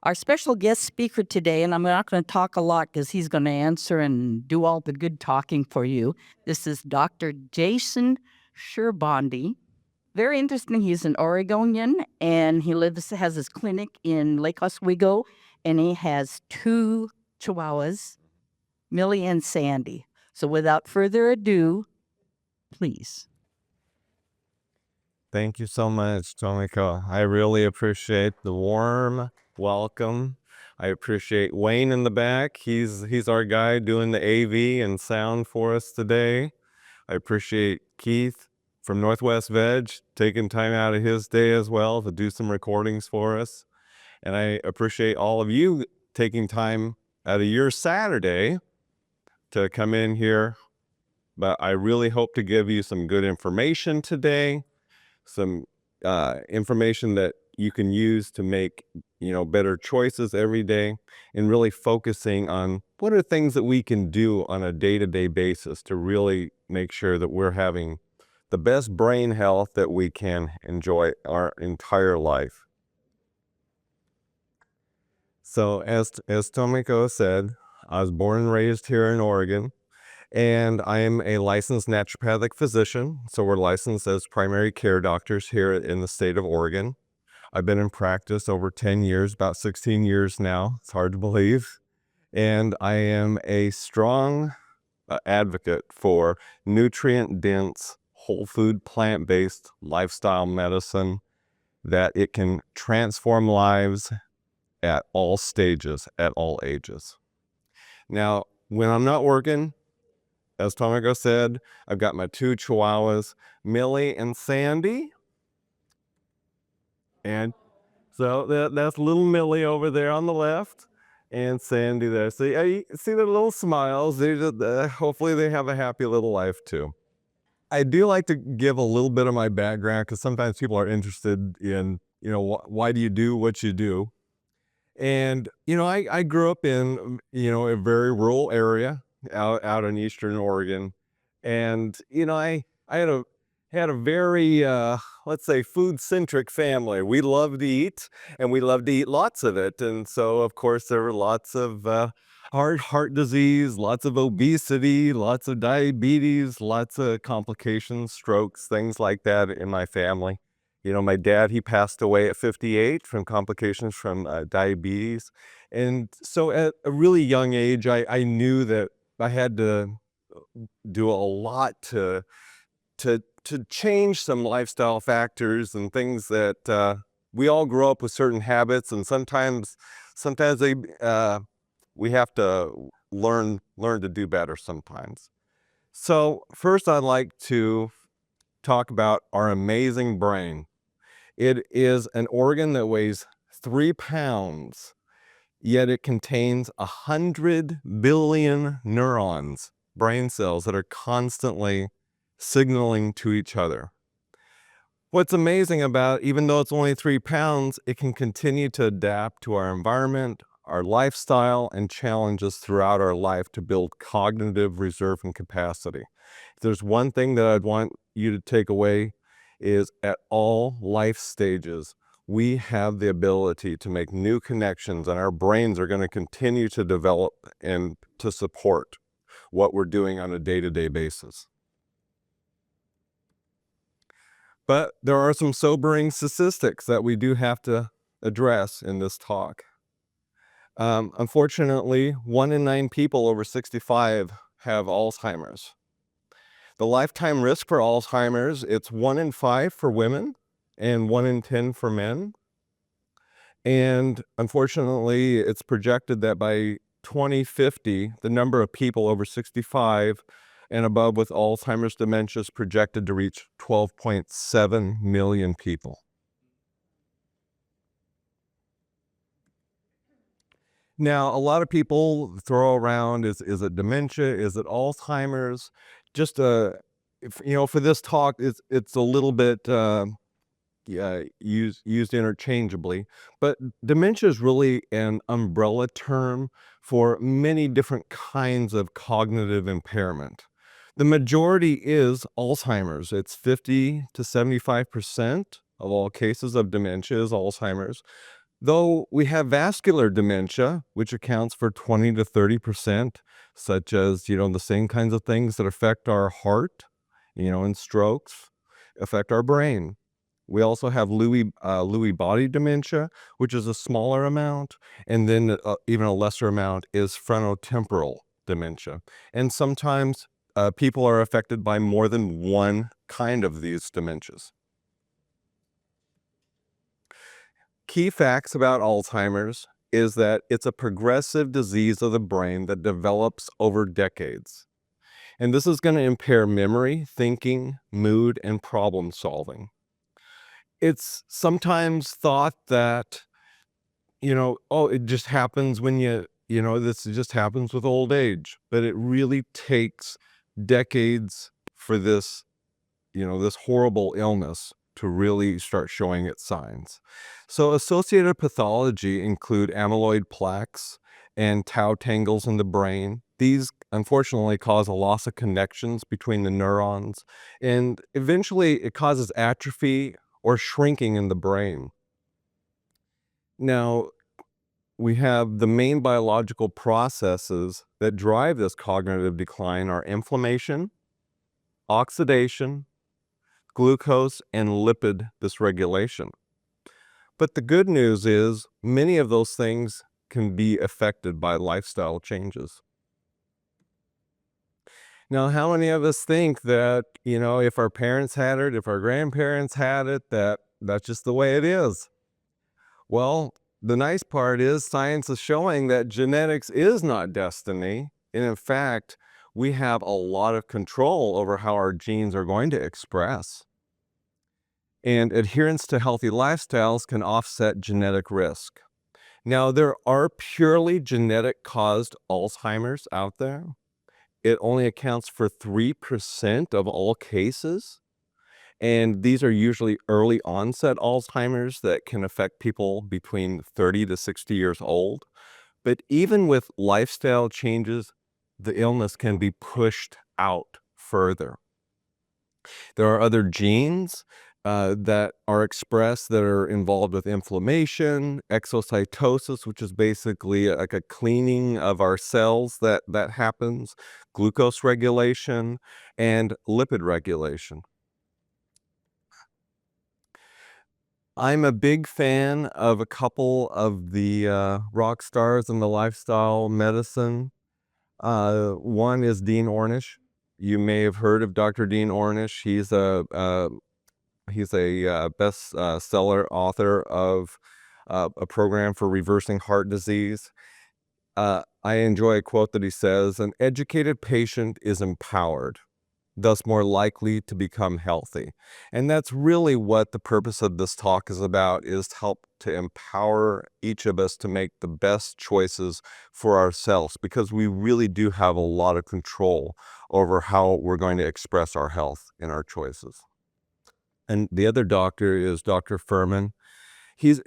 Our special guest speaker today, and I'm not going to talk a lot because he's going to answer and do all the good talking for you. This is Dr. Jason Sherbondy. Very interesting. He's an Oregonian and has his clinic in Lake Oswego, and he has two chihuahuas, Millie and Sandy. So without further ado, please. Thank you so much, Tomiko. I really appreciate the warm welcome. I appreciate Wayne in the back. He's our guy doing the AV and sound for us today. I appreciate Heath from Northwest Veg taking time out of his day as well to do some recordings for us. And I appreciate all of you taking time out of your Saturday to come in here. But I really hope to give you some good information today. Some information that you can use to make, better choices every day, and really focusing on what are things that we can do on a day-to-day basis to really make sure that we're having the best brain health that we can enjoy our entire life. So as Tomiko said, I was born and raised here in Oregon. And I am a licensed naturopathic physician. So we're licensed as primary care doctors here in the state of Oregon. I've been in practice over 10 years, about 16 years now. It's hard to believe. And I am a strong advocate for nutrient-dense, whole food, plant-based lifestyle medicine, that it can transform lives at all stages, at all ages. Now, when I'm not working, as Tomiko said, I've got my two chihuahuas, Millie and Sandy. And so that's little Millie over there on the left, and Sandy there. So you see their little smiles. Hopefully they have a happy little life too. I do like to give a little bit of my background because sometimes people are interested in, why do you do what you do? And, I grew up in, a very rural area out in Eastern Oregon. And, I had a very, let's say, food-centric family. We loved to eat, and we loved to eat lots of it. And so, of course, there were lots of heart disease, lots of obesity, lots of diabetes, lots of complications, strokes, things like that in my family. My dad, he passed away at 58 from complications from diabetes. And so at a really young age, I knew that I had to do a lot to change some lifestyle factors and things that we all grow up with certain habits, and sometimes they we have to learn to do better sometimes. So first, I'd like to talk about our amazing brain. It is an organ that weighs 3 pounds, yet it contains 100 billion neurons, brain cells, that are constantly signaling to each other. What's amazing about, even though it's only 3 pounds, it can continue to adapt to our environment, our lifestyle, and challenges throughout our life to build cognitive reserve and capacity. If there's one thing that I'd want you to take away, is at all life stages, we have the ability to make new connections, and our brains are going to continue to develop and to support what we're doing on a day-to-day basis. But there are some sobering statistics that we do have to address in this talk. Unfortunately, 1 in 9 people over 65 have Alzheimer's. The lifetime risk for Alzheimer's, it's 1 in 5 for women and 1 in 10 for men. And unfortunately, it's projected that by 2050, the number of people over 65 and above with Alzheimer's dementia is projected to reach 12.7 million people. Now, a lot of people throw around, is it dementia? Is it Alzheimer's? Just, for this talk, it's a little bit used interchangeably. But dementia is really an umbrella term for many different kinds of cognitive impairment. The majority is Alzheimer's. It's 50 to 75% of all cases of dementia is Alzheimer's. Though we have vascular dementia, which accounts for 20 to 30%, such as, the same kinds of things that affect our heart, and strokes, affect our brain. We also have Lewy body dementia, which is a smaller amount, and then even a lesser amount is frontotemporal dementia. And sometimes people are affected by more than one kind of these dementias. Key facts about Alzheimer's is that it's a progressive disease of the brain that develops over decades. And this is going to impair memory, thinking, mood, and problem solving. It's sometimes thought that, it just happens when this just happens with old age. But it really takes decades for this horrible illness to really start showing its signs. So associated pathology include amyloid plaques and tau tangles in the brain. These unfortunately cause a loss of connections between the neurons, and eventually it causes atrophy or shrinking in the brain. Now, we have the main biological processes that drive this cognitive decline are inflammation, oxidation, glucose, and lipid dysregulation. But the good news is many of those things can be affected by lifestyle changes. Now, how many of us think that, if our parents had it, if our grandparents had it, that's just the way it is? Well, the nice part is science is showing that genetics is not destiny. And in fact, we have a lot of control over how our genes are going to express. And adherence to healthy lifestyles can offset genetic risk. Now, there are purely genetic caused Alzheimer's out there. It only accounts for 3% of all cases. And these are usually early onset Alzheimer's that can affect people between 30 to 60 years old. But even with lifestyle changes, the illness can be pushed out further. There are other genes that are expressed that are involved with inflammation, exocytosis, which is basically like a cleaning of our cells that happens, glucose regulation, and lipid regulation. I'm a big fan of a couple of the rock stars in the lifestyle medicine. One is Dean Ornish. You may have heard of Dr. Dean Ornish. He's a bestseller author of a program for reversing heart disease. I enjoy a quote that he says, "An educated patient is empowered, thus more likely to become healthy." And that's really what the purpose of this talk is about, is to help to empower each of us to make the best choices for ourselves, because we really do have a lot of control over how we're going to express our health in our choices. And the other doctor is Dr. Furman. He's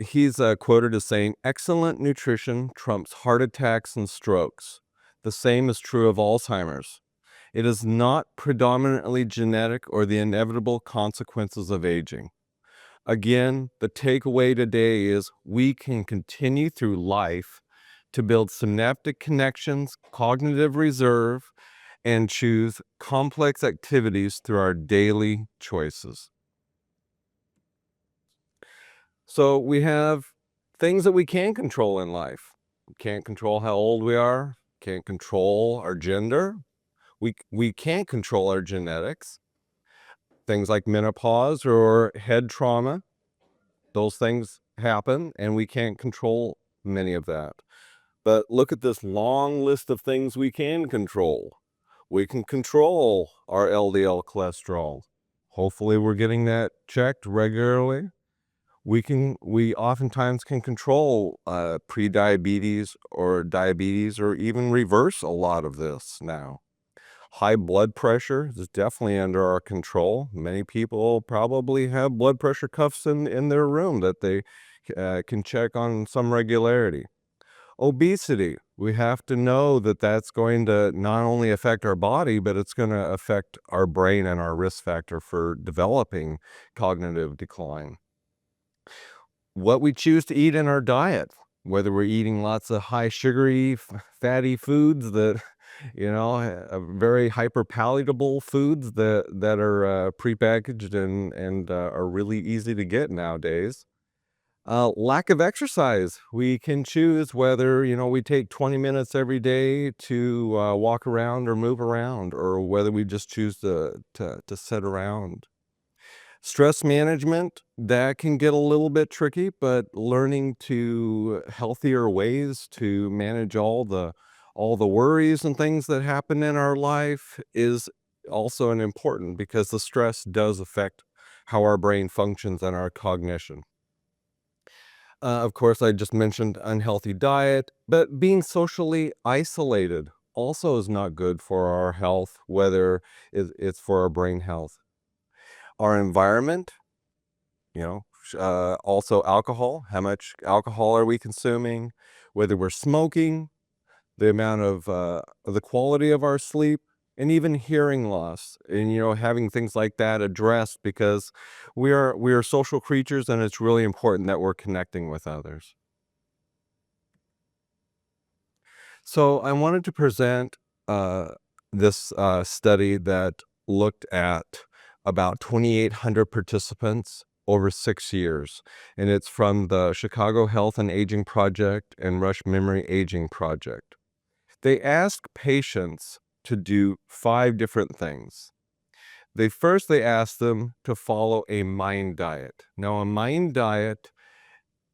quoted as saying, "Excellent nutrition trumps heart attacks and strokes. The same is true of Alzheimer's. It is not predominantly genetic or the inevitable consequences of aging." Again, the takeaway today is we can continue through life to build synaptic connections, cognitive reserve, and choose complex activities through our daily choices. So we have things that we can control in life. We can't control how old we are, can't control our gender. We can't control our genetics. Things like menopause or head trauma, those things happen, and we can't control many of that. But look at this long list of things we can control. We can control our LDL cholesterol. Hopefully we're getting that checked regularly. We oftentimes can control pre-diabetes or diabetes, or even reverse a lot of this now. High blood pressure is definitely under our control. Many people probably have blood pressure cuffs in their room that they can check on some regularity. Obesity, we have to know that that's going to not only affect our body, but it's going to affect our brain and our risk factor for developing cognitive decline. what we choose to eat in our diet, whether we're eating lots of high sugary, fatty foods that, very hyper palatable foods that are prepackaged and are really easy to get nowadays. Lack of exercise. We can choose whether, we take 20 minutes every day to walk around or move around, or whether we just choose to sit around. Stress management, that can get a little bit tricky, but learning to healthier ways to manage all the worries and things that happen in our life is also an important, because the stress does affect how our brain functions and our cognition. Of course, I just mentioned unhealthy diet, but being socially isolated also is not good for our health, whether it's for our brain health. Our environment, also alcohol. How much alcohol are we consuming? Whether we're smoking, the amount of the quality of our sleep, and even hearing loss, and having things like that addressed, because we are social creatures, and it's really important that we're connecting with others. So I wanted to present this study that looked at about 2,800 participants over 6 years, and it's from the Chicago Health and Aging Project and Rush Memory Aging Project. They asked patients to do 5 different things. They asked them to follow a MIND diet. Now, a MIND diet,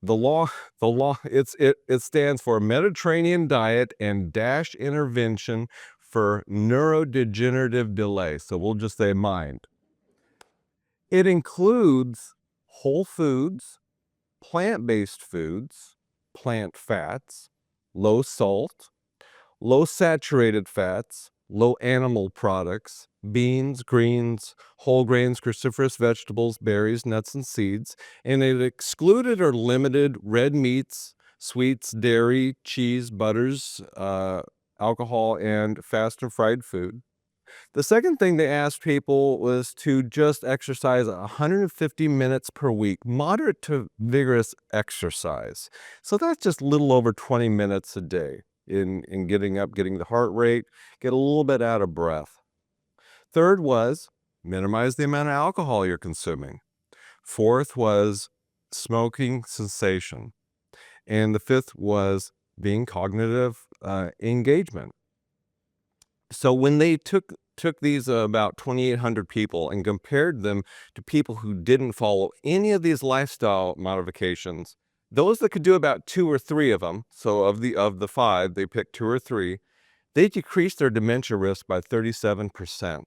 the law, it stands for Mediterranean Diet and Dash Intervention for Neurodegenerative Delay. So we'll just say MIND. It includes whole foods, plant-based foods, plant fats, low salt, low saturated fats, low animal products, beans, greens, whole grains, cruciferous vegetables, berries, nuts, and seeds, and it excluded or limited red meats, sweets, dairy, cheese, butters, alcohol, and fast and fried food. The second thing they asked people was to just exercise 150 minutes per week, moderate to vigorous exercise. So that's just a little over 20 minutes a day in getting up, getting the heart rate, get a little bit out of breath. Third was minimize the amount of alcohol you're consuming. Fourth was smoking cessation. And the fifth was being cognitive engagement. So when they took these about 2,800 people and compared them to people who didn't follow any of these lifestyle modifications, those that could do about 2 or 3 of them, so of the 5, they picked 2 or 3, they decreased their dementia risk by 37%.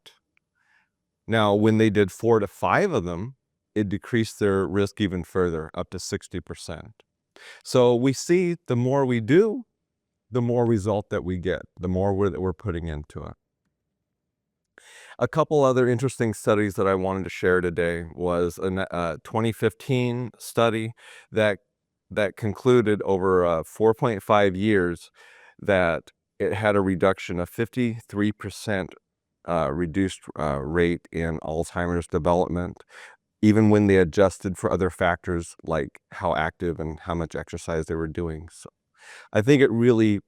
Now, when they did 4 to 5 of them, it decreased their risk even further, up to 60%. So we see the more we do, the more result that we get, the more that we're putting into it. A couple other interesting studies that I wanted to share today was a 2015 study that concluded over 4.5 years that it had a reduction of 53% reduced rate in Alzheimer's development, even when they adjusted for other factors like how active and how much exercise they were doing. So I think it really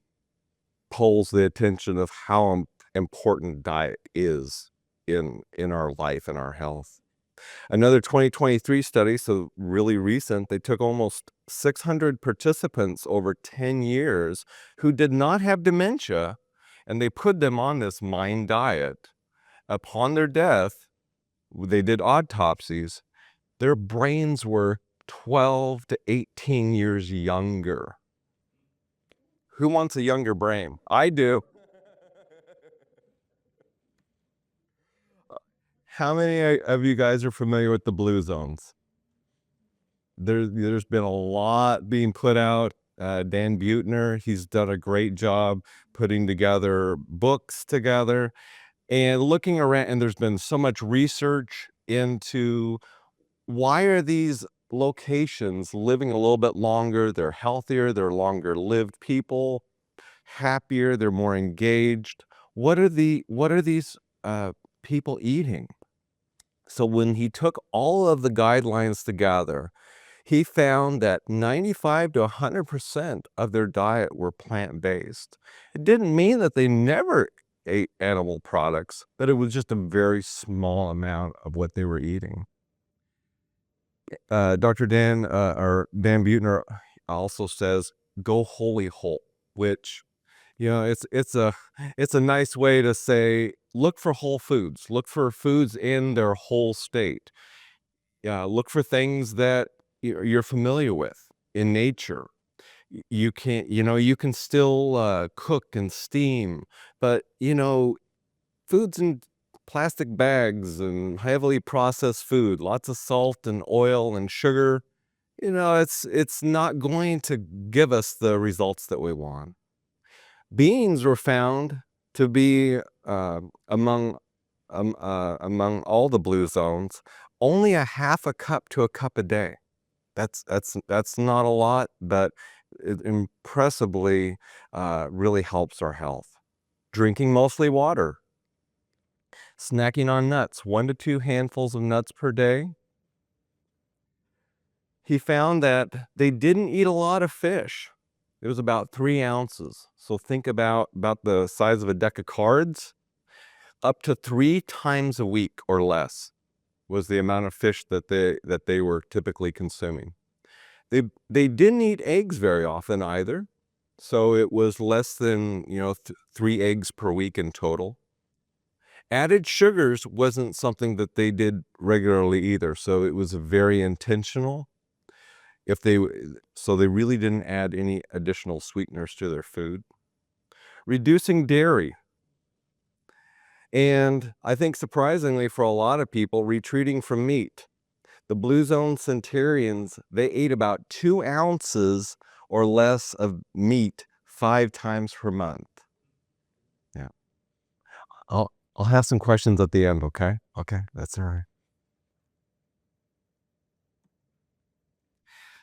pulls the attention of how important diet is in our life and our health. Another 2023 study, so really recent, they took almost 600 participants over 10 years who did not have dementia, and they put them on this MIND diet. Upon their death, they did autopsies. Their brains were 12 to 18 years younger. Who wants a younger brain? I do. How many of you guys are familiar with the blue zones? There's been a lot being put out. Dan Buettner, he's done a great job putting together books together and looking around, and there's been so much research into why are these locations living a little bit longer, they're healthier, they're longer lived people, happier, they're more engaged. What are these people eating? So when he took all of the guidelines together, He found that 95 to 100% of their diet were plant-based. It didn't mean that they never ate animal products, but it was just a very small amount of what they were eating. Dr. Dan Buettner also says, "Go wholly whole," which, it's a nice way to say, look for whole foods. Look for foods in their whole state. Yeah, look for things that you're familiar with in nature. You can still cook and steam, but foods in plastic bags and heavily processed food, lots of salt and oil and sugar, it's not going to give us the results that we want. Beans were found to be among all the blue zones, only a half a cup to a cup a day. That's not a lot, but it impressively really helps our health. Drinking mostly water. Snacking on nuts, 1 to 2 handfuls of nuts per day. He found that they didn't eat a lot of fish. It was about 3 ounces. So think about the size of a deck of cards. Up to 3 times a week or less was the amount of fish that they were typically consuming. They didn't eat eggs very often either. So it was less than, 3 eggs per week in total. Added sugars wasn't something that they did regularly either, so it was very intentional. So they really didn't add any additional sweeteners to their food. Reducing dairy. And I think surprisingly for a lot of people, retreating from meat. The Blue Zone centurions, they ate about 2 ounces or less of meat 5 times per month. Yeah. I'll have some questions at the end, okay? Okay, that's all right.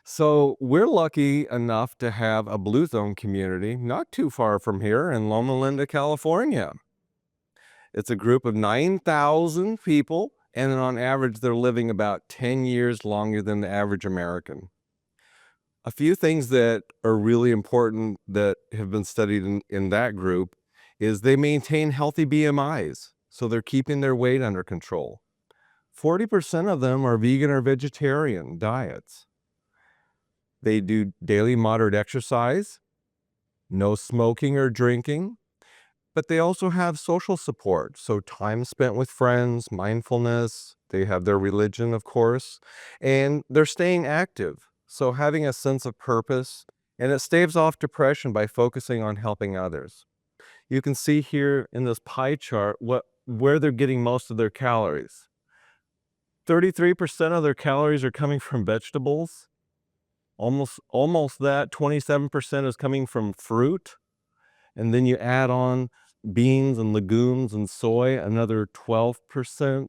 So we're lucky enough to have a Blue Zone community not too far from here in Loma Linda, California. It's a group of 9,000 people, and on average, they're living about 10 years longer than the average American. A few things that are really important that have been studied in that group is they maintain healthy BMIs, so they're keeping their weight under control. 40% of them are vegan or vegetarian diets. They do daily moderate exercise, no smoking or drinking, but they also have social support. So time spent with friends, mindfulness, they have their religion, of course, and they're staying active. So having a sense of purpose, and it staves off depression by focusing on helping others. You can see here in this pie chart where they're getting most of their calories. 33% of their calories are coming from vegetables. Almost that 27% is coming from fruit. And then you add on beans and legumes and soy, another 12%.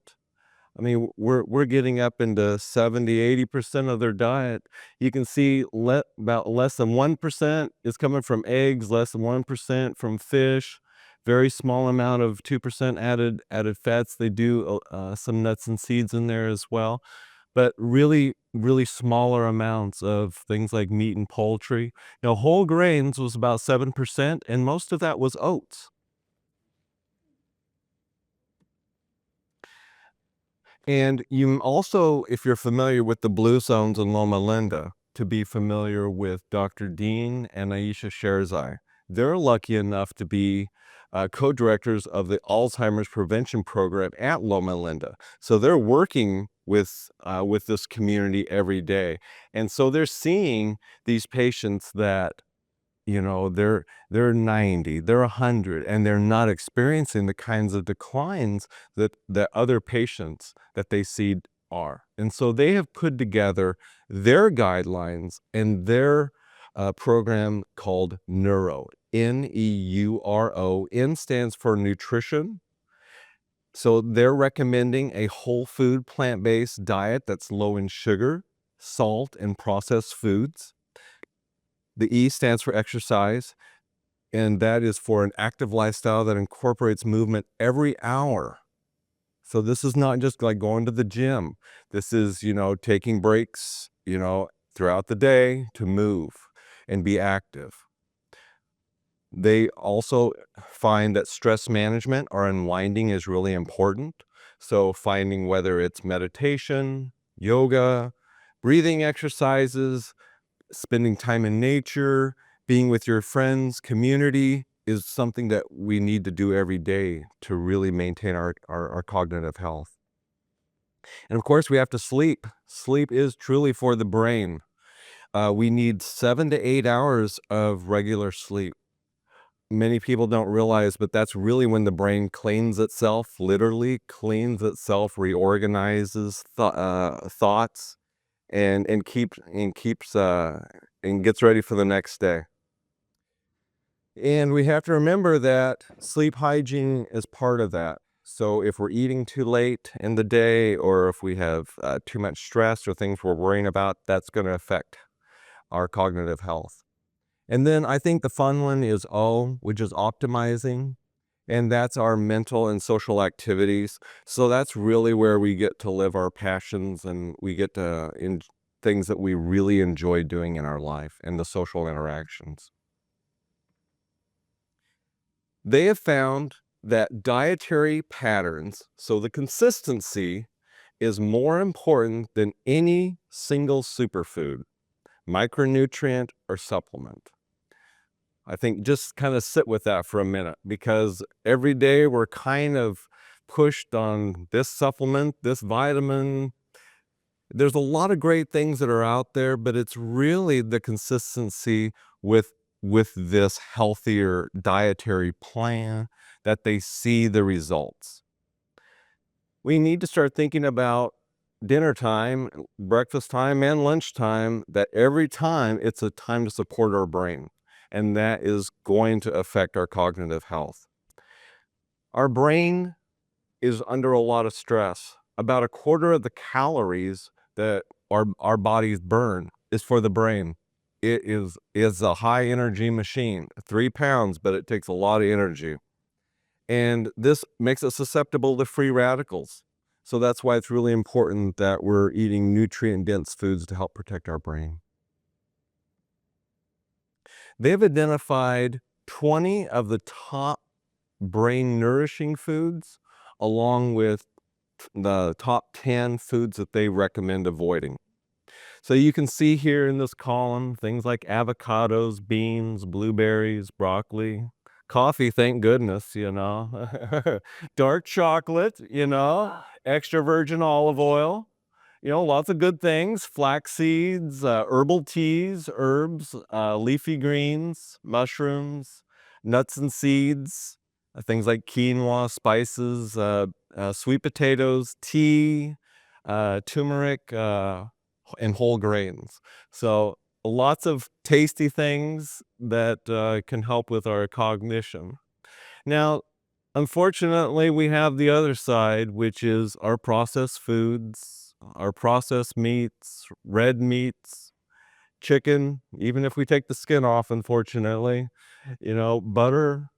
I mean, we're getting up into 70-80% of their diet. You can see about less than 1% is coming from eggs, less than 1% from fish, very small amount of 2% added fats. They do some nuts and seeds in there as well, but really, really smaller amounts of things like meat and poultry. Whole grains was about 7%, and most of that was oats. And you also, if you're familiar with the Blue Zones in Loma Linda, to be familiar with Dr. Dean and Aisha Sherzai. They're lucky enough to be co-directors of the Alzheimer's prevention program at Loma Linda. So they're working with this community every day. And so they're seeing these patients that they're 90, they're 100, and they're not experiencing the kinds of declines that other patients that they see are. And so they have put together their guidelines and their program called Neuro, Neuro. N stands for nutrition. So they're recommending a whole food plant-based diet that's low in sugar, salt, and processed foods. The E stands for exercise, and that is for an active lifestyle that incorporates movement every hour. So this is not just like going to the gym. This is, taking breaks, throughout the day to move and be active. They also find that stress management or unwinding is really important. So finding whether it's meditation, yoga, breathing exercises, spending time in nature, being with your friends, community is something that we need to do every day to really maintain our cognitive health. And of course, we have to sleep. Sleep is truly for the brain. We need 7 to 8 hours of regular sleep. Many people don't realize, but that's really when the brain cleans itself, literally cleans itself, reorganizes thoughts, and keeps and gets ready for the next day. And we have to remember that sleep hygiene is part of that. So if we're eating too late in the day, or if we have too much stress or things we're worrying about, that's going to affect our cognitive health. And then I think the fun one is O, which is optimizing. And that's our mental and social activities. So that's really where we get to live our passions, and we get to things that we really enjoy doing in our life and the social interactions. They have found that dietary patterns, so the consistency, is more important than any single superfood, micronutrient, or supplement. I think just kind of sit with that for a minute, because every day we're kind of pushed on this supplement, this vitamin. There's a lot of great things that are out there, but it's really the consistency with this healthier dietary plan that they see the results. We need to start thinking about dinner time, breakfast time, and lunchtime, that every time it's a time to support our brain. And that is going to affect our cognitive health. Our brain is under a lot of stress. About a quarter of the calories that our bodies burn is for the brain. It is a high energy machine, 3 pounds, but it takes a lot of energy. And this makes it susceptible to free radicals. So that's why it's really important that we're eating nutrient-dense foods to help protect our brain. They've identified 20 of the top brain nourishing foods, along with the top 10 foods that they recommend avoiding. So you can see here in this column things like avocados, beans, blueberries, broccoli, coffee, thank goodness, dark chocolate, extra virgin olive oil, lots of good things, flax seeds, herbal teas, herbs, leafy greens, mushrooms, nuts and seeds, things like quinoa, spices, sweet potatoes, tea, turmeric, and whole grains. So lots of tasty things that can help with our cognition. Now, unfortunately, we have the other side, which is our processed foods, our processed meats, red meats, chicken, even if we take the skin off, unfortunately, butter,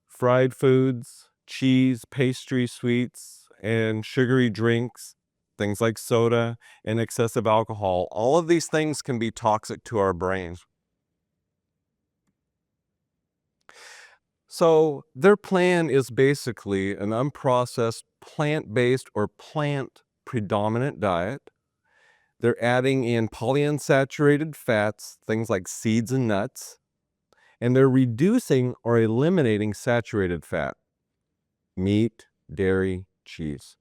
fried foods, cheese, pastry, sweets, and sugary drinks, things like soda and excessive alcohol. All of these things can be toxic to our brains. So their plan is basically an unprocessed, plant-based or plant-predominant diet. They're adding in polyunsaturated fats, things like seeds and nuts, and they're reducing or eliminating saturated fat, meat, dairy, cheese.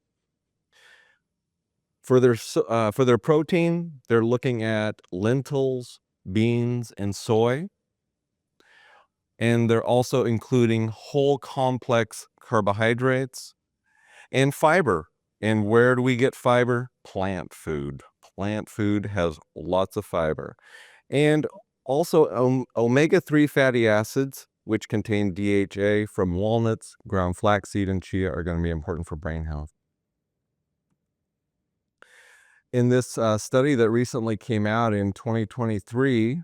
For their protein, they're looking at lentils, beans, and soy. And they're also including whole complex carbohydrates and fiber. And where do we get fiber? Plant food. Plant food has lots of fiber. And also omega-3 fatty acids, which contain DHA from walnuts, ground flaxseed, and chia, are going to be important for brain health. In this study that recently came out in 2023,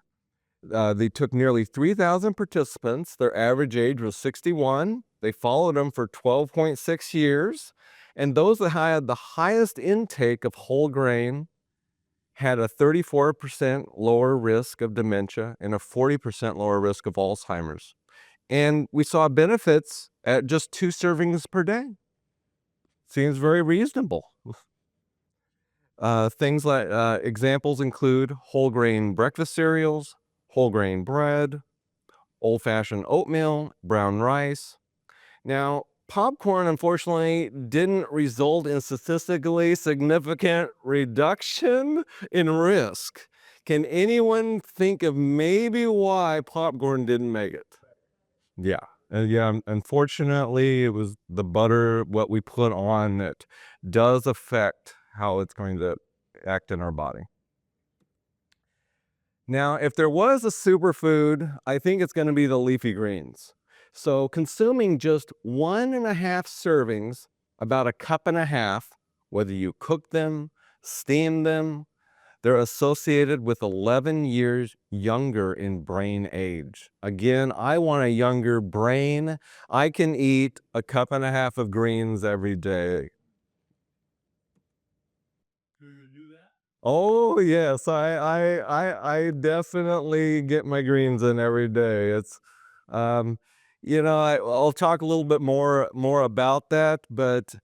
they took nearly 3,000 participants. Their average age was 61. They followed them for 12.6 years. And those that had the highest intake of whole grain, had a 34% lower risk of dementia and a 40% lower risk of Alzheimer's. And we saw benefits at just 2 servings per day. Seems very reasonable. Things like examples include whole grain breakfast cereals, whole grain bread, old-fashioned oatmeal, brown rice. Now, popcorn unfortunately didn't result in statistically significant reduction in risk. Can anyone think of maybe why popcorn didn't make it? Yeah. Yeah, unfortunately, it was the butter, what we put on that does affect how it's going to act in our body. Now, if there was a superfood, I think it's going to be the leafy greens. So consuming just 1.5 servings, about a cup and a half, whether you cook them, steam them, they're associated with 11 years younger in brain age. Again, I want a younger brain. I can eat a cup and a half of greens every day. Oh yes, I definitely get my greens in every day. It's, um, I'll talk a little bit more about that, but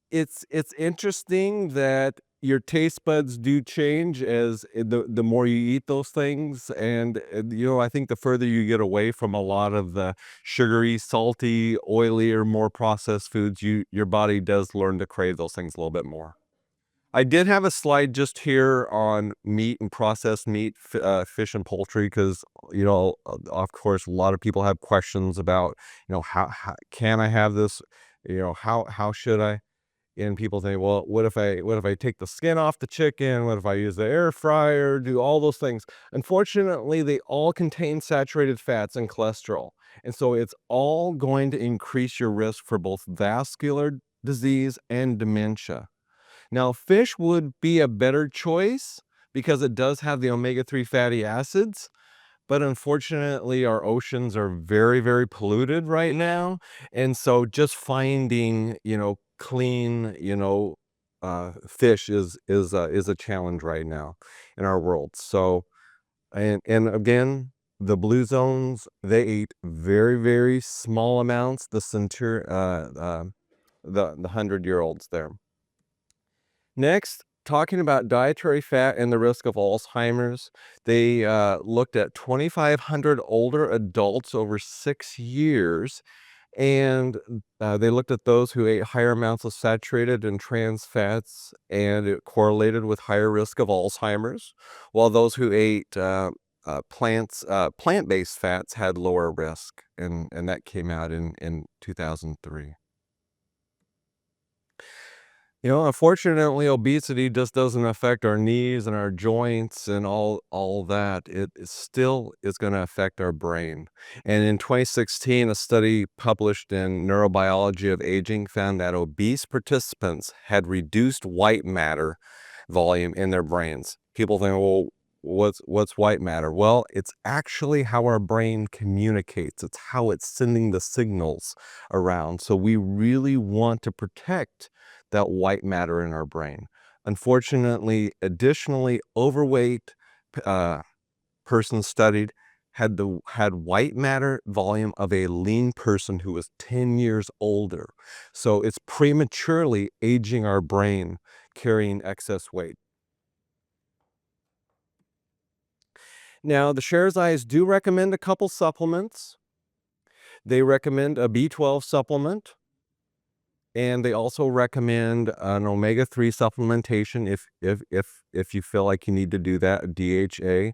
it's interesting that your taste buds do change as the more you eat those things, and I think the further you get away from a lot of the sugary, salty, oily, or more processed foods, your body does learn to crave those things a little bit more. I did have a slide just here on meat and processed meat, fish and poultry, because, of course, a lot of people have questions about, how can I have this? How should I? And people think, well, what if I take the skin off the chicken? What if I use the air fryer? Do all those things? Unfortunately, they all contain saturated fats and cholesterol. And so it's all going to increase your risk for both vascular disease and dementia. Now, fish would be a better choice because it does have the omega-3 fatty acids, but unfortunately, our oceans are very, very polluted right now, and so just finding, clean, fish is a challenge right now in our world. So, and again, the blue zones, they eat very, very small amounts. The 100-year-olds there. Next, talking about dietary fat and the risk of Alzheimer's, they looked at 2,500 older adults over 6 years, and they looked at those who ate higher amounts of saturated and trans fats, and it correlated with higher risk of Alzheimer's, while those who ate plant-based fats had lower risk, and that came out in 2003. Unfortunately, obesity just doesn't affect our knees and our joints and all that. It still is going to affect our brain. And in 2016, a study published in Neurobiology of Aging found that obese participants had reduced white matter volume in their brains. People think, well, what's white matter? Well, it's actually how our brain communicates. It's how it's sending the signals around. So we really want to protect that white matter in our brain. Unfortunately, additionally, overweight persons studied had white matter volume of a lean person who was 10 years older. So it's prematurely aging our brain, carrying excess weight. Now, the Share's Eyes do recommend a couple supplements. They recommend a B12 supplement, and they also recommend an omega-3 supplementation if you feel like you need to do that, DHA.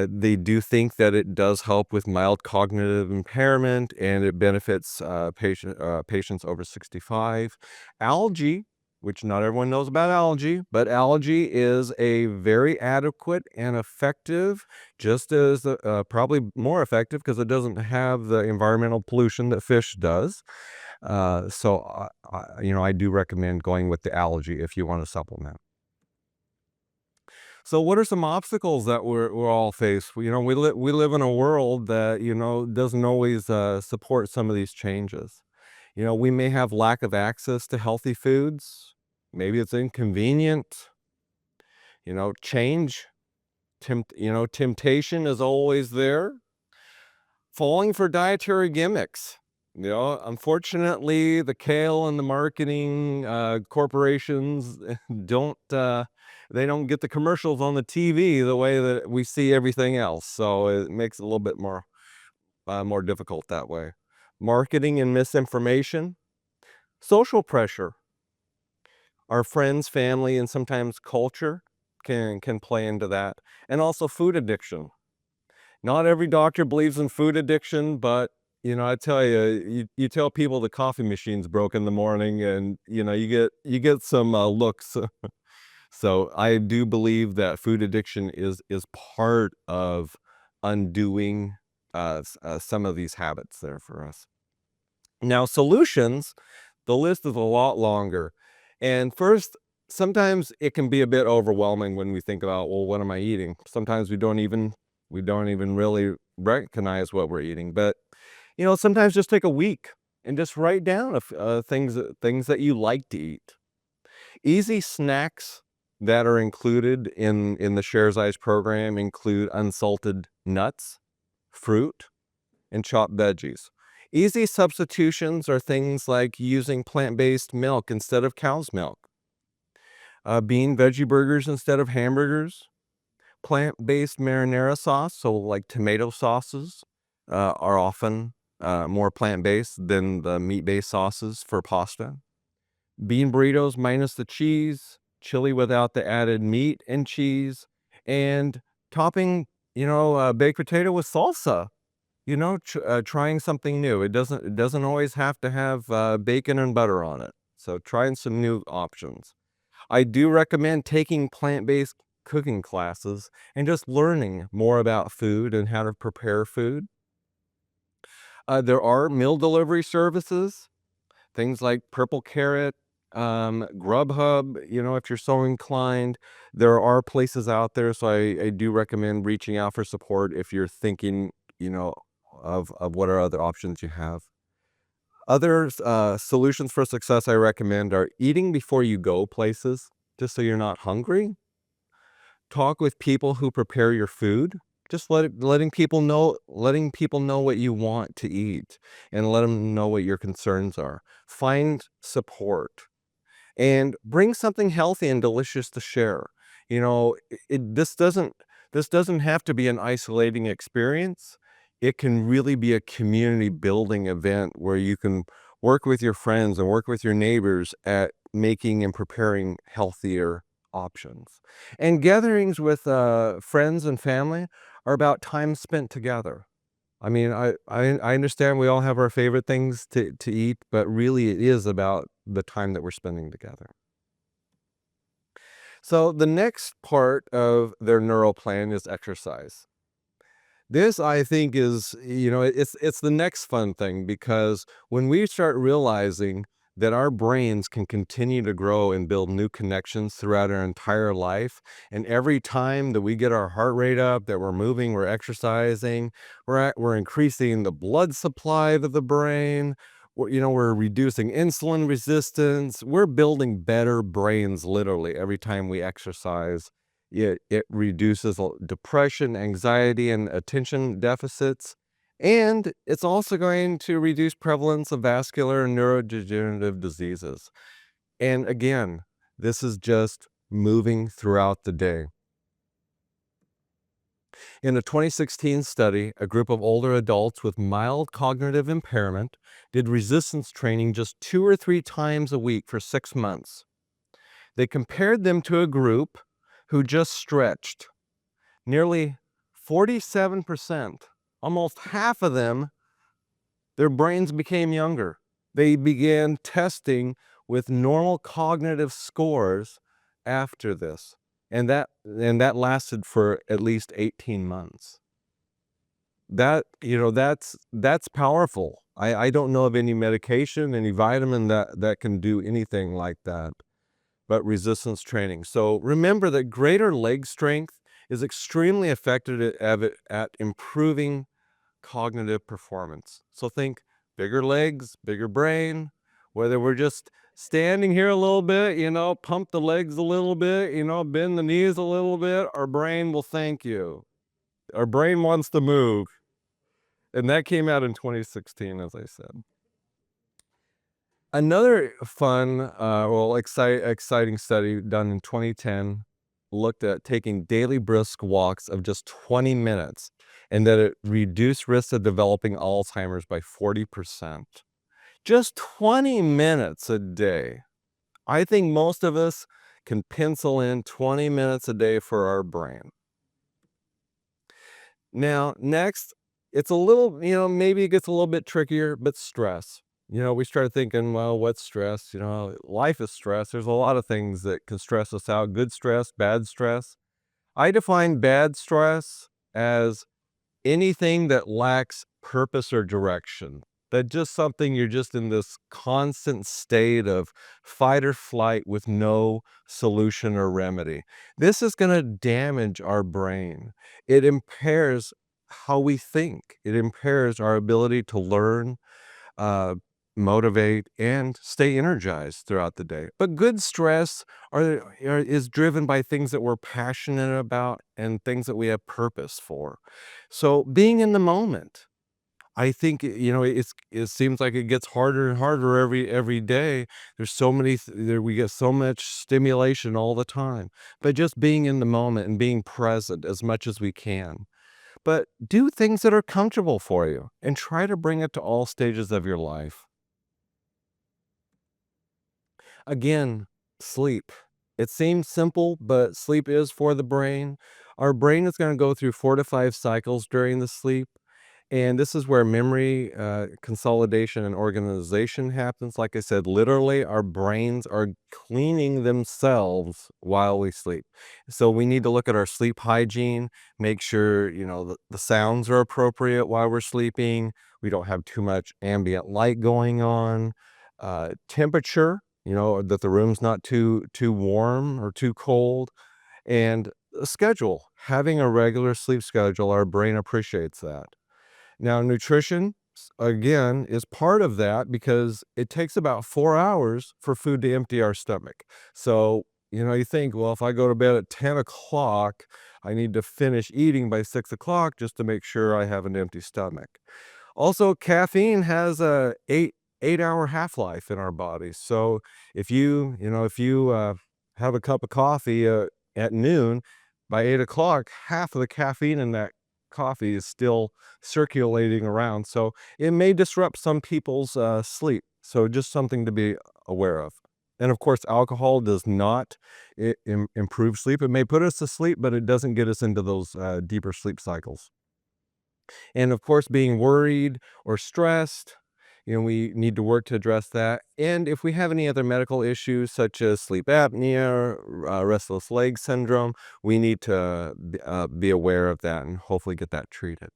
They do think that it does help with mild cognitive impairment, and it benefits patients over 65. Algae, which not everyone knows about algae, but algae is a very adequate and effective, just as probably more effective because it doesn't have the environmental pollution that fish does. I do recommend going with the algae if you want to supplement. So what are some obstacles that we're all faced? We live in a world that, doesn't always support some of these changes. We may have lack of access to healthy foods. Maybe it's inconvenient. change, temptation is always there. Falling for dietary gimmicks. Unfortunately, the kale and the marketing corporations they don't get the commercials on the TV the way that we see everything else. So it makes it a little bit more difficult that way. Marketing and misinformation, social pressure, our friends, family, and sometimes culture can play into that, and also food addiction. Not every doctor believes in food addiction, but I tell you, you tell people the coffee machine's broke in the morning, and you get some looks. So I do believe that food addiction is part of undoing some of these habits there for us. Now, solutions, the list is a lot longer. And first, sometimes it can be a bit overwhelming when we think about, well, what am I eating? Sometimes we don't even really recognize what we're eating. But sometimes just take a week and just write down things that you like to eat. Easy snacks that are included in the Shares Eyes program include unsalted nuts, fruit, and chopped veggies. Easy substitutions are things like using plant-based milk instead of cow's milk, bean veggie burgers instead of hamburgers, plant-based marinara sauce, so like tomato sauces are often more plant-based than the meat-based sauces for pasta. Bean burritos minus the cheese, chili without the added meat and cheese, and topping, baked potato with salsa. Trying something new. It doesn't always have to have bacon and butter on it. So trying some new options. I do recommend taking plant-based cooking classes and just learning more about food and how to prepare food. There are meal delivery services, things like Purple Carrot, Grubhub, if you're so inclined. There are places out there, so I do recommend reaching out for support if you're thinking, of what are other options you have. Other solutions for success I recommend are eating before you go places, just so you're not hungry. Talk with people who prepare your food. Just letting people know what you want to eat, and let them know what your concerns are. Find support and bring something healthy and delicious to share. This doesn't have to be an isolating experience. It can really be a community building event where you can work with your friends and work with your neighbors at making and preparing healthier options. And gatherings with friends and family are about time spent together. I mean, I understand we all have our favorite things to eat, but really it is about the time that we're spending together. So the next part of their neural plan is exercise. This, I think, is, it's the next fun thing, because when we start realizing that our brains can continue to grow and build new connections throughout our entire life, and every time that we get our heart rate up, that we're moving, we're exercising, we're increasing the blood supply to the brain, we're reducing insulin resistance, we're building better brains literally every time we exercise. It reduces depression, anxiety, and attention deficits. And it's also going to reduce prevalence of vascular and neurodegenerative diseases. And again, this is just moving throughout the day. In a 2016 study, a group of older adults with mild cognitive impairment did resistance training just 2 or 3 times a week for 6 months. They compared them to a group who just stretched. Nearly 47%, almost half of them, their brains became younger. They began testing with normal cognitive scores after this. And that lasted for at least 18 months. That's powerful. I don't know of any medication, any vitamin that can do anything like that, but resistance training. So remember that greater leg strength is extremely effective at improving cognitive performance. So think bigger legs, bigger brain, whether we're just standing here a little bit, pump the legs a little bit, bend the knees a little bit, our brain will thank you. Our brain wants to move. And that came out in 2016, as I said. Another fun, exciting study done in 2010 looked at taking daily brisk walks of just 20 minutes and that it reduced risk of developing Alzheimer's by 40%. Just 20 minutes a day. I think most of us can pencil in 20 minutes a day for our brain. Now, next, it's a little, maybe it gets a little bit trickier, but stress. We start thinking, well, what's stress? Life is stress. There's a lot of things that can stress us out. Good stress, bad stress. I define bad stress as anything that lacks purpose or direction. That just something you're just in this constant state of fight or flight with no solution or remedy. This is going to damage our brain. It impairs how we think. It impairs our ability to learn, uh, motivate, and stay energized throughout the day. But good stress is driven by things that we're passionate about and things that we have purpose for. So being in the moment, I think, it seems like it gets harder and harder every day. There's so many, there we get so much stimulation all the time. But just being in the moment and being present as much as we can. But do things that are comfortable for you and try to bring it to all stages of your life. Again, sleep. It seems simple, but sleep is for the brain. Our brain is going to go through 4 to 5 cycles during the sleep. And this is where memory, consolidation, and organization happens. Like I said, literally, our brains are cleaning themselves while we sleep. So we need to look at our sleep hygiene, make sure, the sounds are appropriate while we're sleeping. We don't have too much ambient light going on. Temperature, that the room's not too warm or too cold. And a schedule, having a regular sleep schedule, our brain appreciates that. Now, nutrition, again, is part of that because it takes about 4 hours for food to empty our stomach. So, you think, well, if I go to bed at 10 o'clock, I need to finish eating by 6 o'clock just to make sure I have an empty stomach. Also, caffeine has a 8-hour half-life in our bodies. So if you have a cup of coffee at noon, by 8 o'clock, half of the caffeine in that coffee is still circulating around. So it may disrupt some people's sleep. So just something to be aware of. And of course, alcohol does not improve sleep. It may put us to sleep, but it doesn't get us into those deeper sleep cycles. And of course, being worried or stressed, we need to work to address that. And if we have any other medical issues such as sleep apnea, restless leg syndrome, we need to be aware of that and hopefully get that treated.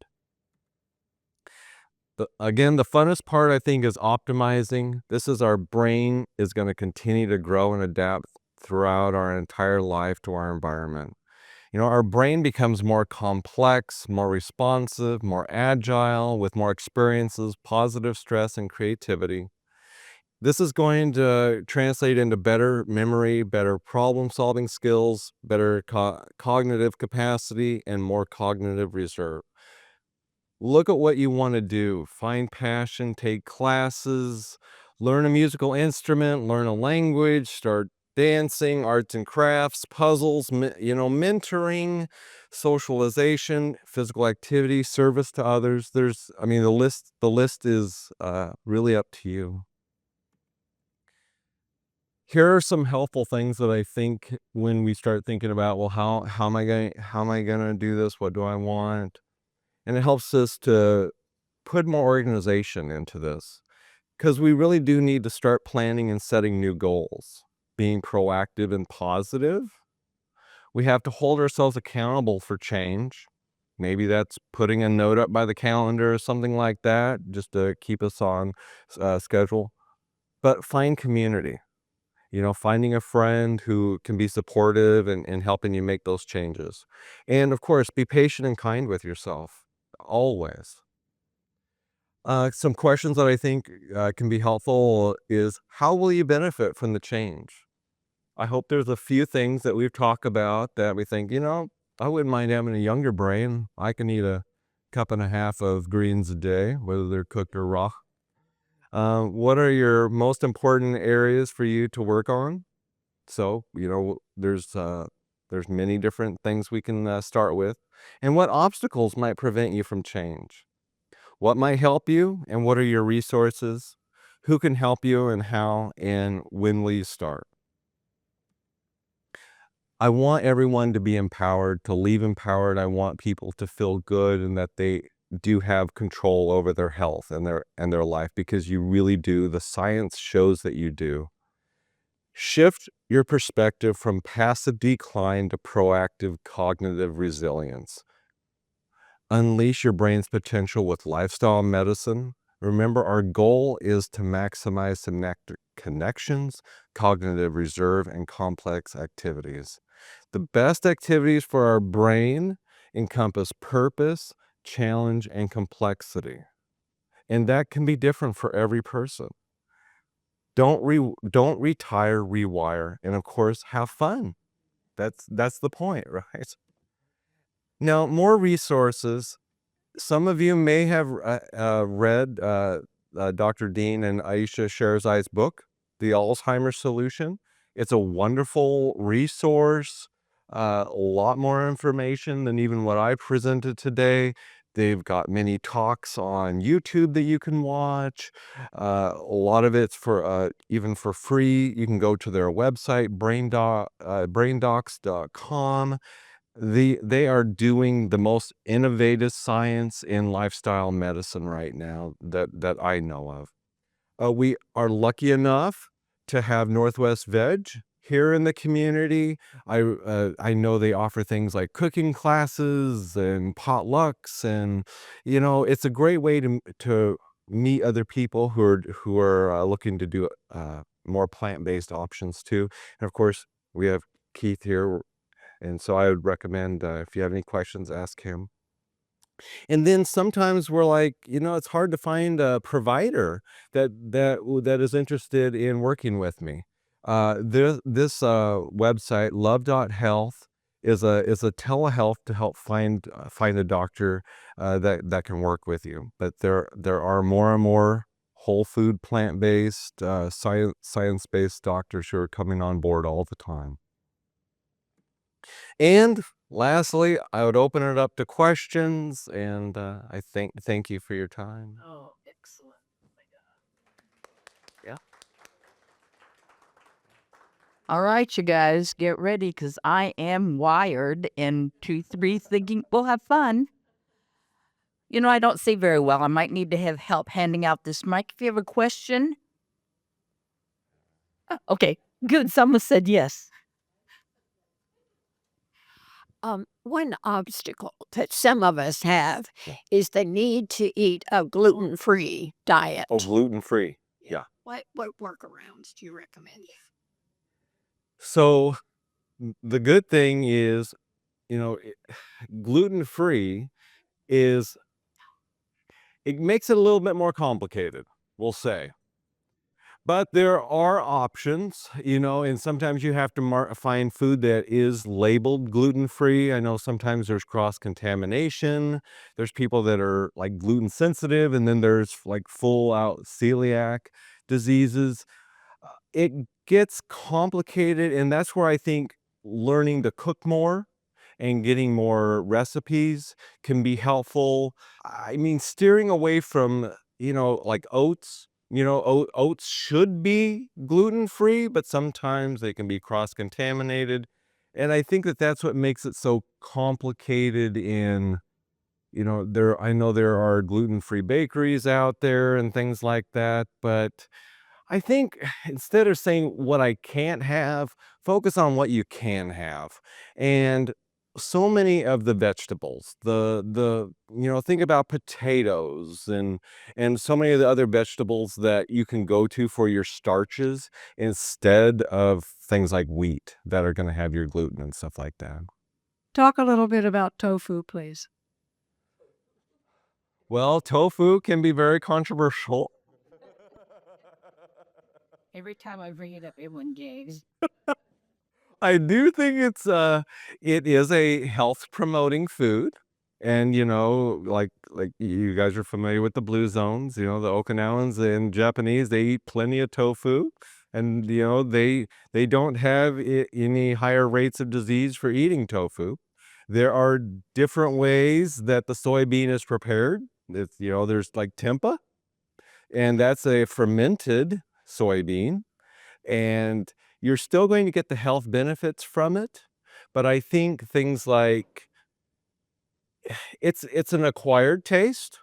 Again, the funnest part, I think, is optimizing. This is our brain is going to continue to grow and adapt throughout our entire life to our environment. Our brain becomes more complex, more responsive, more agile, with more experiences, positive stress, and creativity. This is going to translate into better memory, better problem-solving skills, better cognitive capacity, and more cognitive reserve. Look at what you want to do. Find passion, take classes, learn a musical instrument, learn a language, start dancing, arts and crafts, puzzles, mentoring, socialization, physical activity, service to others. The list is really up to you. Here are some helpful things that I think when we start thinking about, well, how am I going to do this? What do I want? And it helps us to put more organization into this because we really do need to start planning and setting new goals, being proactive and positive. We have to hold ourselves accountable for change. Maybe that's putting a note up by the calendar or something like that, just to keep us on schedule. But find community, finding a friend who can be supportive and helping you make those changes. And of course, be patient and kind with yourself, always. Some questions that I think can be helpful is, how will you benefit from the change? I hope there's a few things that we've talked about that we think, I wouldn't mind having a younger brain. I can eat a cup and a half of greens a day, whether they're cooked or raw. What are your most important areas for you to work on? So, there's many different things we can start with. And what obstacles might prevent you from change? What might help you, and what are your resources? Who can help you, and how, and when will you start? I want everyone to be empowered, to leave empowered. I want people to feel good and that they do have control over their health and their life, because you really do. The science shows that you do. Shift your perspective from passive decline to proactive cognitive resilience. Unleash your brain's potential with lifestyle medicine. Remember, our goal is to maximize synaptic connections, cognitive reserve, and complex activities. The best activities for our brain encompass purpose, challenge, and complexity. And that can be different for every person. Don't retire, rewire, and of course, have fun. That's the point, right? Now, more resources. Some of you may have read Dr. Dean and Aisha Sherzai's book, The Alzheimer's Solution. It's a wonderful resource, a lot more information than even what I presented today. They've got many talks on YouTube that you can watch. A lot of it's for even for free. You can go to their website, braindocs.com. They are doing the most innovative science in lifestyle medicine right now that I know of. We are lucky enough to have Northwest Veg here in the community. I know they offer things like cooking classes and potlucks, and it's a great way to meet other people who are looking to do more plant-based options too. And of course, we have Keith here, and so I would recommend, if you have any questions, ask him. And then sometimes we're like, it's hard to find a provider that is interested in working with me. This website, love.health, is a telehealth to help find a doctor that can work with you. But there are more and more whole food, plant-based, science-based doctors who are coming on board all the time. And lastly, I would open it up to questions, and I thank you for your time. Oh, excellent. Yeah. All right, you guys, get ready because I am wired and 2, 3 thinking we'll have fun. I don't say very well. I might need to have help handing out this mic if you have a question. Okay, good. Someone said yes. One obstacle that some of us have Yeah. is the need to eat a gluten-free diet. Oh, gluten-free. Yeah. What workarounds do you recommend? So the good thing is, gluten-free is, it makes it a little bit more complicated, we'll say. But there are options, and sometimes you have to find food that is labeled gluten-free. I know sometimes there's cross-contamination. There's people that are like gluten sensitive, and then there's like full out celiac diseases. It gets complicated, and that's where I think learning to cook more and getting more recipes can be helpful. I mean, steering away from, like oats. Oats should be gluten-free, but sometimes they can be cross-contaminated. And I think that that's what makes it so complicated I know there are gluten-free bakeries out there and things like that, but I think instead of saying what I can't have, focus on what you can have. And so many of the vegetables, think about potatoes and so many of the other vegetables that you can go to for your starches instead of things like wheat that are going to have your gluten and stuff like that. Talk a little bit about tofu, please. Well, tofu can be very controversial. Every time I bring it up, everyone gags. I do think it is a health promoting food. And like you guys are familiar with the blue zones, the Okinawans and Japanese, they eat plenty of tofu. And they don't have any higher rates of disease for eating tofu. There are different ways that the soybean is prepared. There's like tempeh, and that's a fermented soybean, and you're still going to get the health benefits from it. But I think things like it's an acquired taste,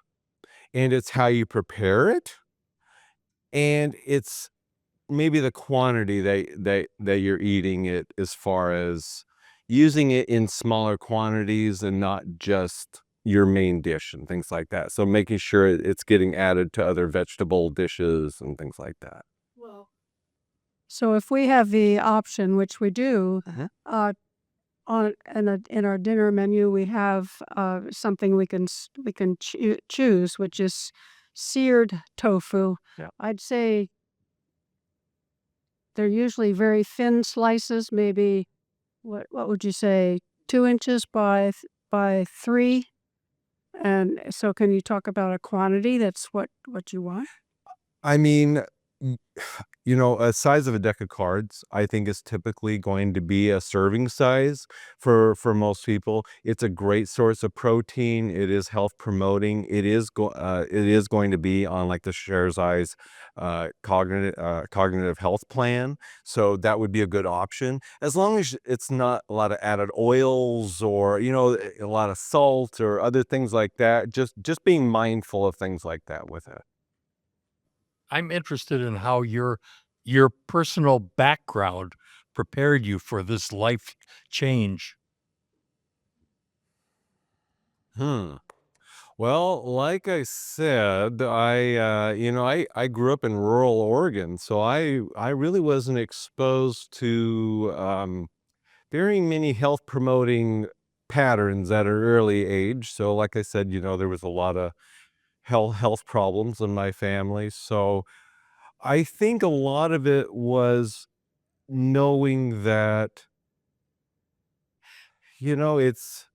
and it's how you prepare it, and it's maybe the quantity that you're eating it, as far as using it in smaller quantities and not just your main dish and things like that. So making sure it's getting added to other vegetable dishes and things like that. So if we have the option, which we do, Uh-huh. in our dinner menu, we have something we can choose, which is seared tofu. Yeah. I'd say they're usually very thin slices, maybe what would you say, 2 inches by 3. And so, can you talk about a quantity? That's what you want. I mean, a size of a deck of cards, I think, is typically going to be a serving size for most people. It's a great source of protein. It is health promoting. It is going to be on like the Share's Eyes cognitive health plan. So that would be a good option, as long as it's not a lot of added oils or a lot of salt or other things like that. Just being mindful of things like that with it. I'm interested in how your personal background prepared you for this life change. Well, like I said, I grew up in rural Oregon, so I really wasn't exposed to very many health promoting patterns at an early age. So, like I said, there was a lot of health problems in my family. So, I think a lot of it was knowing that, it's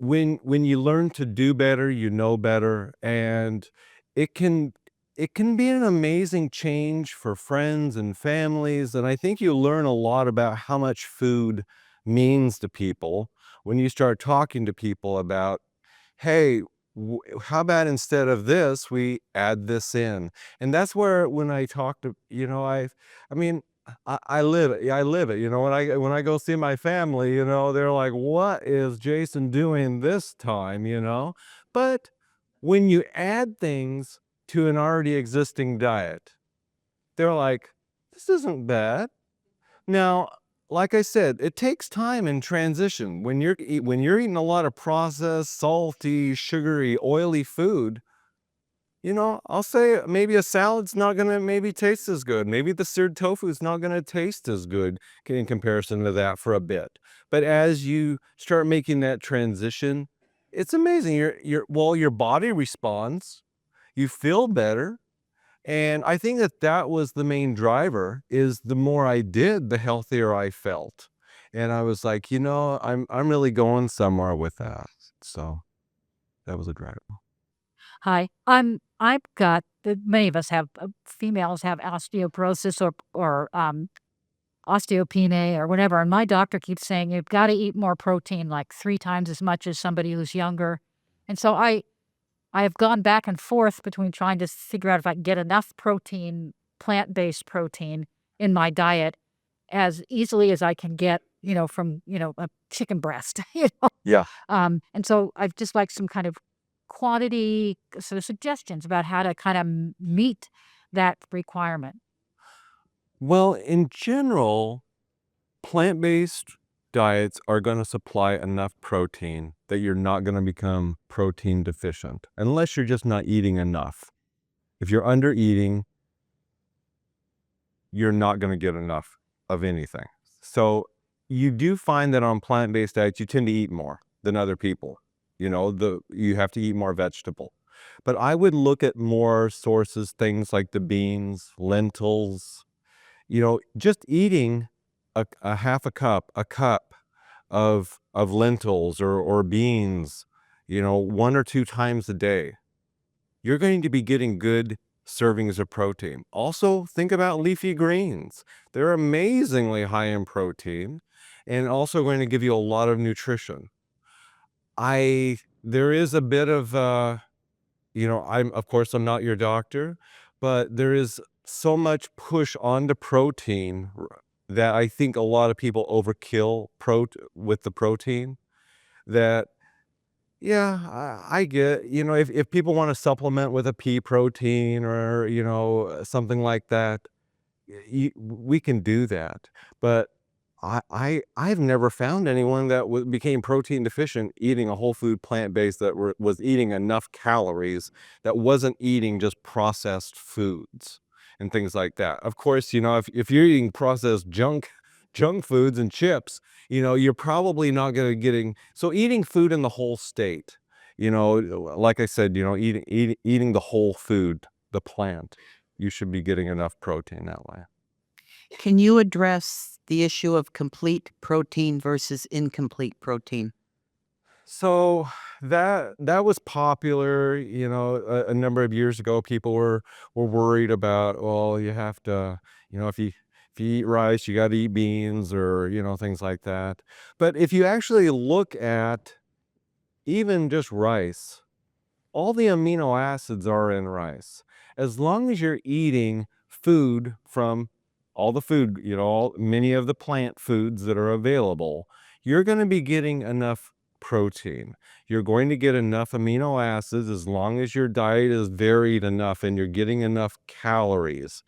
when you learn to do better, you know better, and it can it can be an amazing change for friends and families. And I think you learn a lot about how much food means to people when you start talking to people about, hey, how about instead of this, we add this in? And that's where, when I talk to, I mean, I live it. Yeah, I live it. When I go see my family, they're like, what is Jason doing this time? But when you add things to an already existing diet, they're like, this isn't bad. Now, like I said, it takes time in transition. When you're eating a lot of processed, salty, sugary, oily food, I'll say maybe a salad's not gonna maybe taste as good. Maybe the seared tofu is not gonna taste as good in comparison to that for a bit. But as you start making that transition, it's amazing. Your body responds. You feel better. And I think that was the main driver, is the more I did, the healthier I felt. And I was like, I'm really going somewhere with that. So that was a driver. Hi, I've got many of us have females have osteoporosis or osteopenia or whatever, and my doctor keeps saying you've got to eat more protein, like 3 times as much as somebody who's younger, and so I have gone back and forth between trying to figure out if I can get enough protein, plant-based protein, in my diet as easily as I can get, from a chicken breast, Yeah. and so I've just like some kind of quantity sort of suggestions about how to kind of meet that requirement. Well, in general, plant-based diets are going to supply enough protein that you're not going to become protein deficient, unless you're just not eating enough. If you're under eating, you're not going to get enough of anything. So you do find that on plant-based diets, you tend to eat more than other people. you have to eat more vegetable. But I would look at more sources, things like the beans, lentils, just eating a half a cup of lentils or beans, 1 or 2 times a day. You're going to be getting good servings of protein. Also, think about leafy greens. They're amazingly high in protein and also going to give you a lot of nutrition. There is a bit of, of course, I'm not your doctor, but there is so much push onto protein that I think a lot of people overkill with the protein that, yeah, I get, if people want to supplement with a pea protein or, something like that, we can do that. But I've never found anyone that became protein deficient eating a whole food plant-based that was eating enough calories, that wasn't eating just processed foods and things like that. Of course, if you're eating processed junk foods and chips, you're probably not going to so eating food in the whole state, like I said, eating the whole food, the plant, you should be getting enough protein that way. Can you address the issue of complete protein versus incomplete protein? So that was popular, a number of years ago. People were worried about, well, you have to, if you eat rice, you got to eat beans or, things like that. But if you actually look at even just rice, all the amino acids are in rice. As long as you're eating food from all the food, many of the plant foods that are available, you're going to be getting enough protein. You're going to get enough amino acids as long as your diet is varied enough and you're getting enough calories.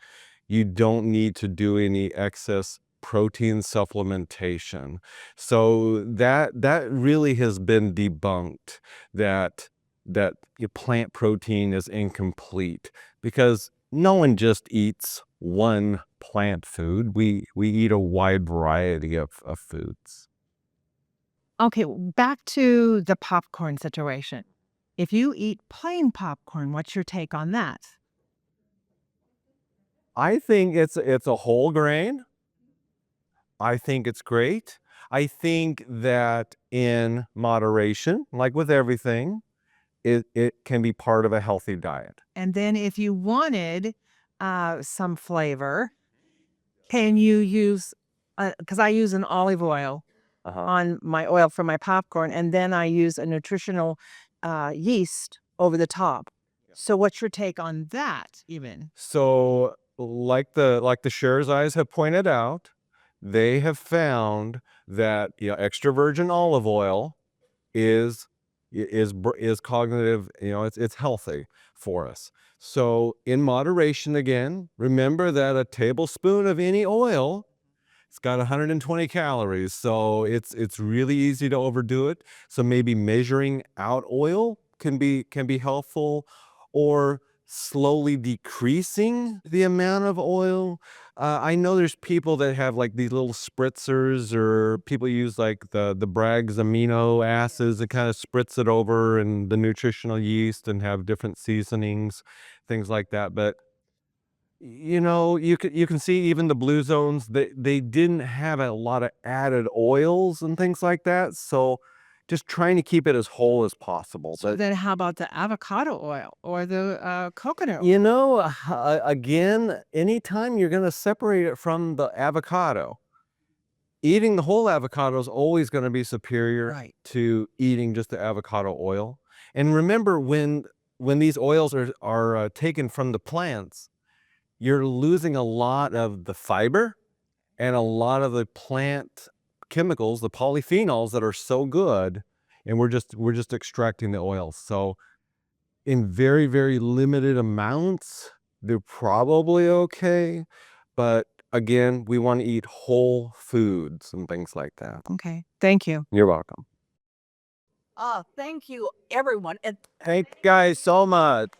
You don't need to do any excess protein supplementation. So that really has been debunked, that your plant protein is incomplete, because no one just eats one plant food. We eat a wide variety of foods. Okay, back to the popcorn situation. If you eat plain popcorn, what's your take on that? I think it's a whole grain. I think it's great. I think that in moderation, like with everything, it can be part of a healthy diet. And then if you wanted some flavor, can you use, because I use an olive oil on my oil for my popcorn, and then I use a nutritional yeast over the top. So what's your take on that even? So like the Share's Eyes have pointed out, they have found that extra virgin olive oil is cognitive, it's healthy for us. So in moderation, again, remember that a tablespoon of any oil, it's got 120 calories, so it's really easy to overdo it. So maybe measuring out oil can be helpful, or slowly decreasing the amount of oil. I know there's people that have like these little spritzers, or people use like the Bragg's amino acids that kind of spritz it over and the nutritional yeast and have different seasonings, things like that. But you can see even the blue zones, they didn't have a lot of added oils and things like that. So just trying to keep it as whole as possible. So then how about the avocado oil or the coconut oil? Again, anytime you're going to separate it from the avocado, eating the whole avocado is always going to be superior to eating just the avocado oil. And remember, when these oils are taken from the plants, you're losing a lot of the fiber and a lot of the plant chemicals, the polyphenols that are so good, and we're just extracting the oils. So in very, very limited amounts, they're probably okay. But again, we want to eat whole foods and things like that. Okay, thank you. You're welcome. Thank you, everyone. And Thank you guys so much.